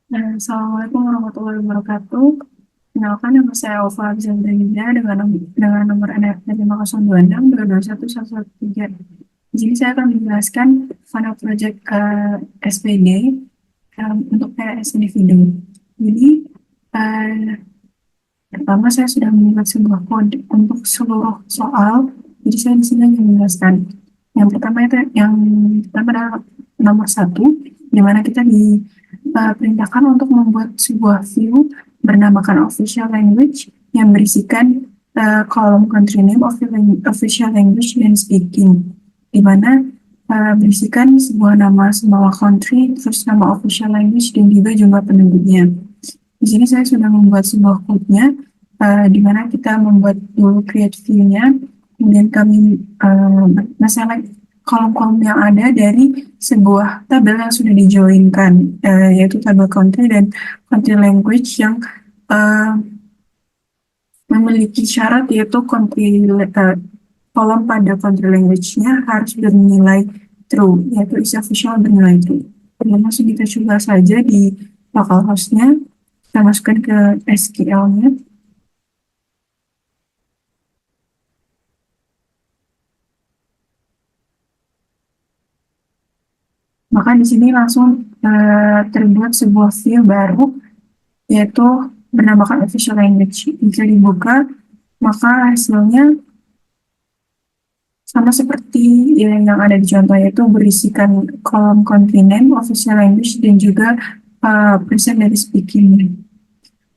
Assalamualaikum warahmatullahi wabarakatuh. Kenalkan nama saya Ova Abzaldalida dengan nomor NPWP 50262211113. Di sini saya akan menjelaskan funnel project SPD untuk PNS individu. Jadi eh, pertama saya sudah membuat sebuah kode untuk seluruh soal. Jadi saya di sini hanya menjelaskan. Yang pertama adalah nomor satu, di mana kita diperintahkan untuk membuat sebuah view bernamakan official language yang berisikan kolom country name, official language, dan speaking, di mana berisikan sebuah nama semua country, terus nama official language, dan juga jumlah penduduknya. Di sini saya sudah membuat sebuah code-nya, di mana kita membuat dulu create view-nya, kemudian kami select kolom-kolom yang ada dari sebuah tabel yang sudah dijoinkan, yaitu tabel country dan country language yang uh, memiliki syarat, yaitu kolom pada country language-nya harus bernilai true, yaitu is official bernilai true. Kemudian langsung kita coba saja di localhost-nya, kita masukkan ke SQL-nya. Maka di sini langsung terbuat sebuah view baru, yaitu bernamakan official language. Jika dibuka, maka hasilnya sama seperti yang ada di contoh, yaitu berisikan kolom kontinent, official language, dan juga persen dari speaking.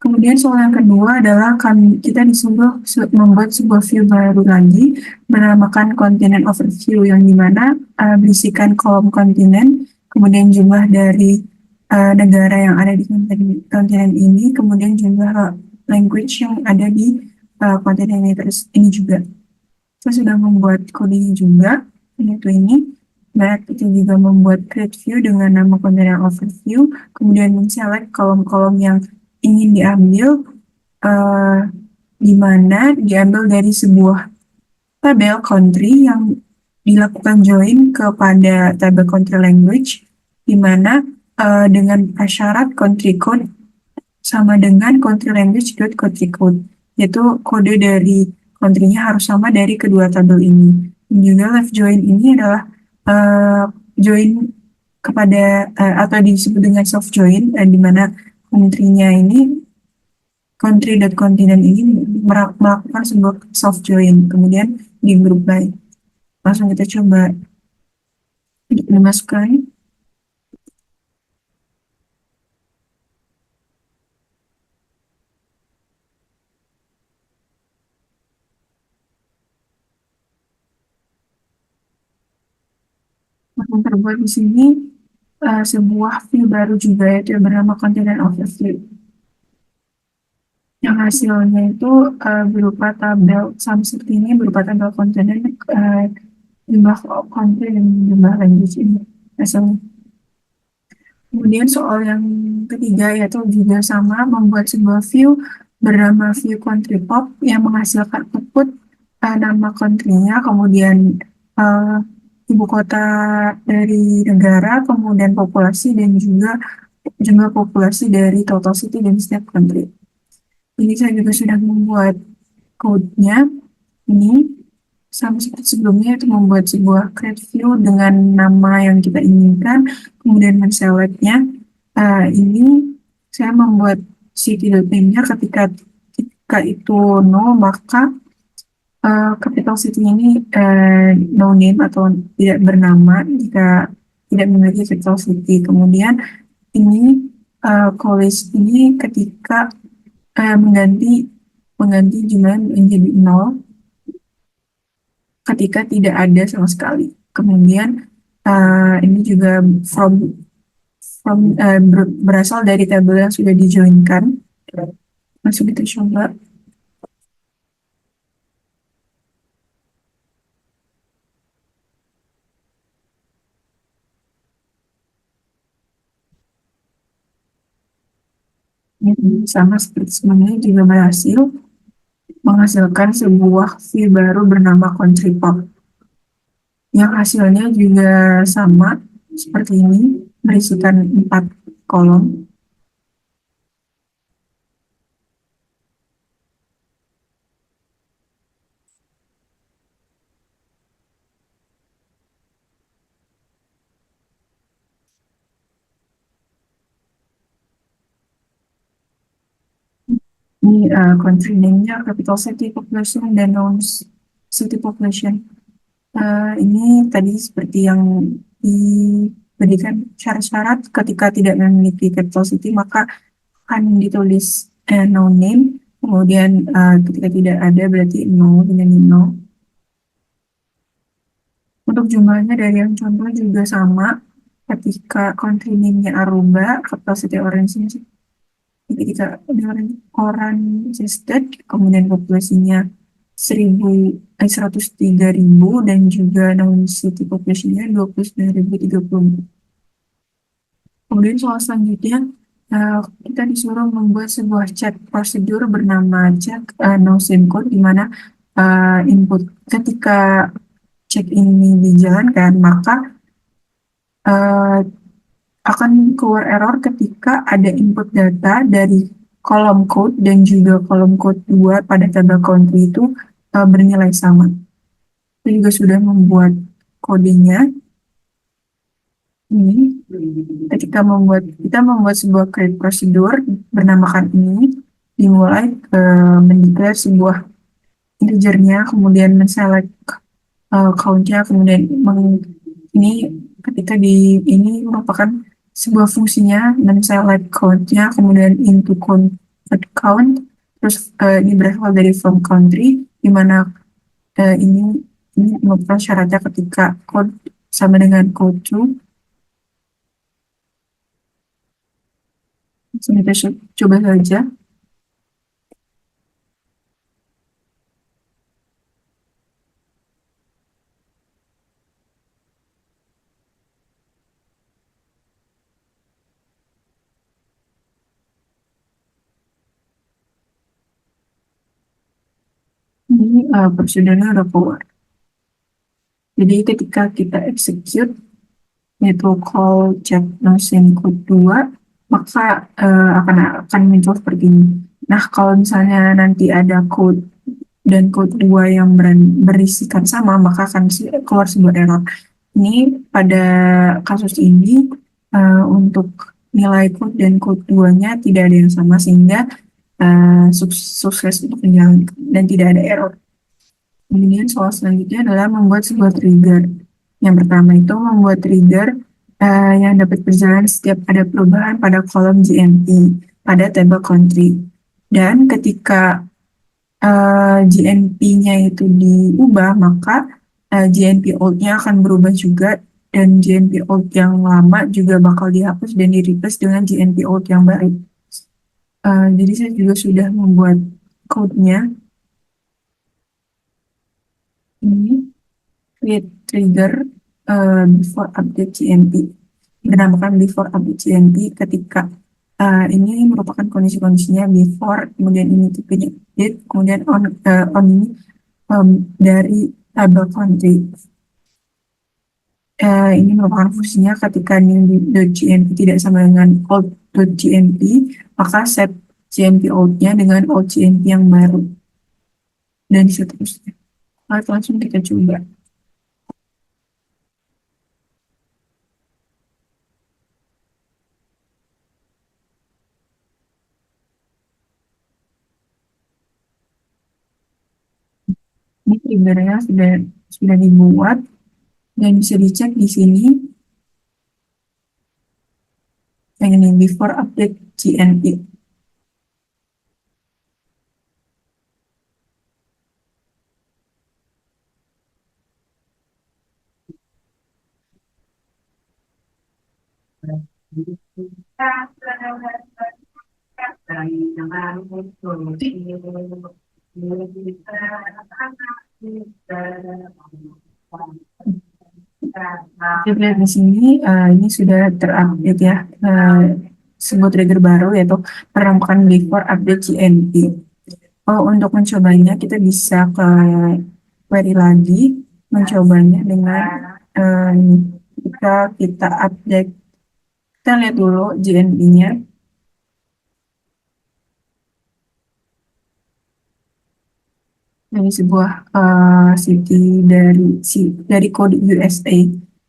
Kemudian soal yang kedua adalah kita disuruh membuat sebuah view baru lagi bernamakan continent overview, yang dimana berisikan kolom kontinen, kemudian jumlah dari negara yang ada di kontinen ini, kemudian jumlah language yang ada di kontinen ini juga. Saya sudah membuat kodenya juga, yaitu ini. Nah, kita juga membuat create view dengan nama continent overview, kemudian men-select kolom-kolom yang ingin diambil, di mana diambil dari sebuah tabel country yang dilakukan join kepada tabel country language, di mana dengan prasyarat country code sama dengan country language country code, yaitu kode dari country-nya harus sama dari kedua tabel ini. Dan juga left join ini adalah join kepada atau disebut dengan soft join, di mana country-nya ini, country dan continent ini melakukan sebuah soft join, kemudian di group by. Langsung kita coba dimasukkan. Akan terbuat di sini sebuah view baru juga, yaitu bernama continent overview. Yang hasilnya itu berupa tabel sama seperti ini, berupa tabel konten, jumlah country dan jumlah language ini hasilnya. Kemudian soal yang ketiga, yaitu juga sama, membuat sebuah view bernama view country pop yang menghasilkan output nama country-nya, kemudian ibu kota dari negara, kemudian populasi, dan juga jumlah populasi dari total city dan setiap country. Ini saya juga sudah membuat code-nya ini sama seperti sebelumnya, itu membuat sebuah create view dengan nama yang kita inginkan, kemudian men-select-nya. Ini saya membuat city.name-nya ketika itu no, maka capital city ini no name atau tidak bernama jika tidak memiliki capital city. Kemudian ini college ini ketika mengganti jumlah menjadi 0 ketika tidak ada sama sekali. Kemudian ini juga berasal dari tabel yang sudah dijoinkan. Langsung kita coba. Ini sama seperti sebelumnya juga berhasil menghasilkan sebuah view baru bernama country pop, yang hasilnya juga sama seperti ini, berisikan 4 kolom. Ini country name-nya, capital city population, dan non city population. Ini tadi seperti yang diberikan syarat-syarat ketika tidak memiliki capital city maka akan ditulis no name, kemudian ketika tidak ada berarti no dengan no. Untuk jumlahnya dari yang contoh juga sama, ketika country name-nya Aruba, capacity orange ketika orang registered, kemudian populasinya 103.000 dan juga non city populasinya 29.034. Kemudian soal selanjutnya, kita disuruh membuat sebuah chat prosedur bernama chat no same code, di mana input ketika cek ini dijalankan, maka uh, akan keluar error ketika ada input data dari kolom code dan juga kolom code 2 pada tabel country itu bernilai sama. Kita juga sudah membuat kodenya. Ini ketika kita membuat sebuah create prosedur bernamakan ini, dimulai mendeklar sebuah integernya, kemudian men-select count-nya, kemudian ini ketika ini merupakan sebuah fungsinya men-select count-nya, kemudian into count, terus ini berasal dari from country, di mana ini merupakan syaratnya ketika code sama dengan code to. Kita coba saja. Ini prosedurnya udah keluar. Jadi ketika kita execute, yaitu call check notion code 2, maka akan muncul seperti ini. Nah, kalau misalnya nanti ada code dan code 2 yang berisikan sama, maka akan keluar sebuah error. Ini pada kasus ini untuk nilai code dan code 2-nya tidak ada yang sama, sehingga sukses untuk menjalankan dan tidak ada error. Kemudian soal selanjutnya adalah membuat sebuah trigger. Yang pertama itu membuat trigger yang dapat berjalan setiap ada perubahan pada kolom GMP pada tabel country. Dan ketika GNP-nya itu diubah, maka GNP old-nya akan berubah juga, dan GNP old yang lama juga bakal dihapus dan di-replace dengan GNP old yang baru. Jadi saya juga sudah membuat code-nya. Ini create trigger before update GNP. Bernamakan before update GNP ketika ini merupakan kondisi-kondisinya before, kemudian ini tipenya update, kemudian on ini dari tabel country. Ini merupakan fungsinya ketika new.gnp tidak sama dengan old.gnp, maka set GNP old-nya dengan old GNP yang baru. Dan seterusnya. Langsung kita coba. Ini triggernya sudah dibuat dan bisa dicek di sini. Yang ini before update GNP. Kita lihat di sini, ini sudah terupdate ya, sebuah trigger baru yaitu penampakan before update GNP. Untuk mencobanya kita bisa ke query lagi, mencobanya dengan kita update, kita lihat dulu GNP-nya. Ini sebuah city dari kode USA,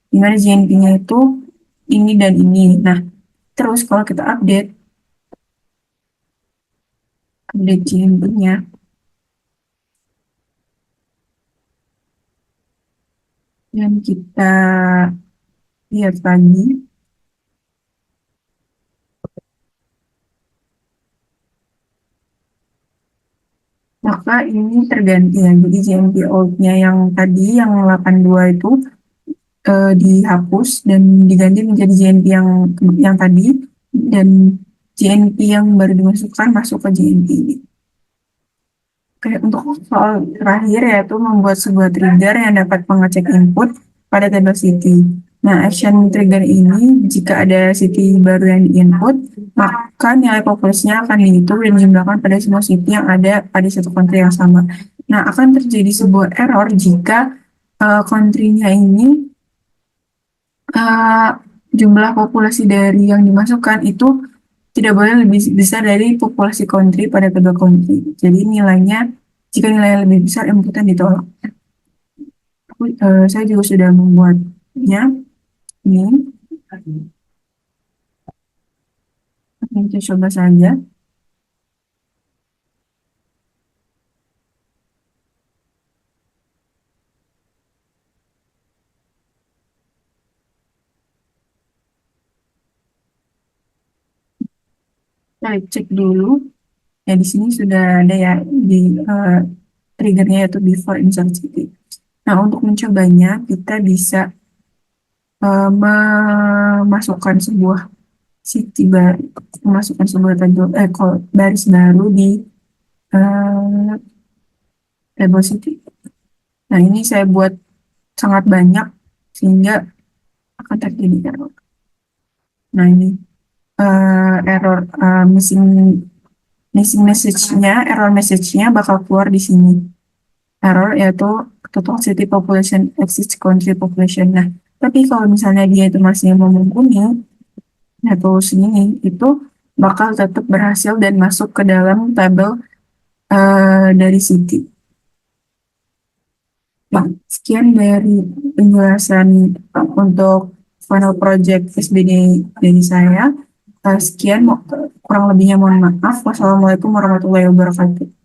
di mana GNP-nya itu ini dan ini. Nah, terus kalau kita update, update GMP-nya. Dan kita lihat lagi, maka ini terganti ya. Jadi GMP old-nya yang tadi, yang 82 itu dihapus dan diganti menjadi GMP yang tadi, dan GMP yang baru dimasukkan masuk ke GMP. Oke, untuk soal terakhir yaitu membuat sebuah trigger yang dapat mengecek input pada tabel city. Nah, action trigger ini jika ada city baru yang di-input, maka nilai populasinya akan dihitung dan dijumlahkan pada semua city yang ada pada satu country yang sama. Nah, akan terjadi sebuah error jika country-nya ini uh, jumlah populasi dari yang dimasukkan itu tidak boleh lebih besar dari populasi country pada tabel country. Jadi nilainya, jika nilainya lebih besar, inputan ditolak. Saya juga sudah membuatnya. Ini, kita coba saja. Kita cek dulu. Ya, di sini sudah ada ya di triggernya yaitu before insert city. Nah, untuk mencobanya, kita bisa memasukkan sebuah city baru, memasukkan sebuah baris baru di uh, table city. Nah, ini saya buat sangat banyak sehingga akan terjadi error. Nah, ini error missing message-nya, error message-nya bakal keluar di sini. Error yaitu total city population exceeds country population. Nah, tapi kalau misalnya dia itu masih mumpuni, atau segini, itu bakal tetap berhasil dan masuk ke dalam tabel dari city. Nah, sekian dari penjelasan untuk final project SBD dari saya. Sekian, kurang lebihnya mohon maaf. Wassalamualaikum warahmatullahi wabarakatuh.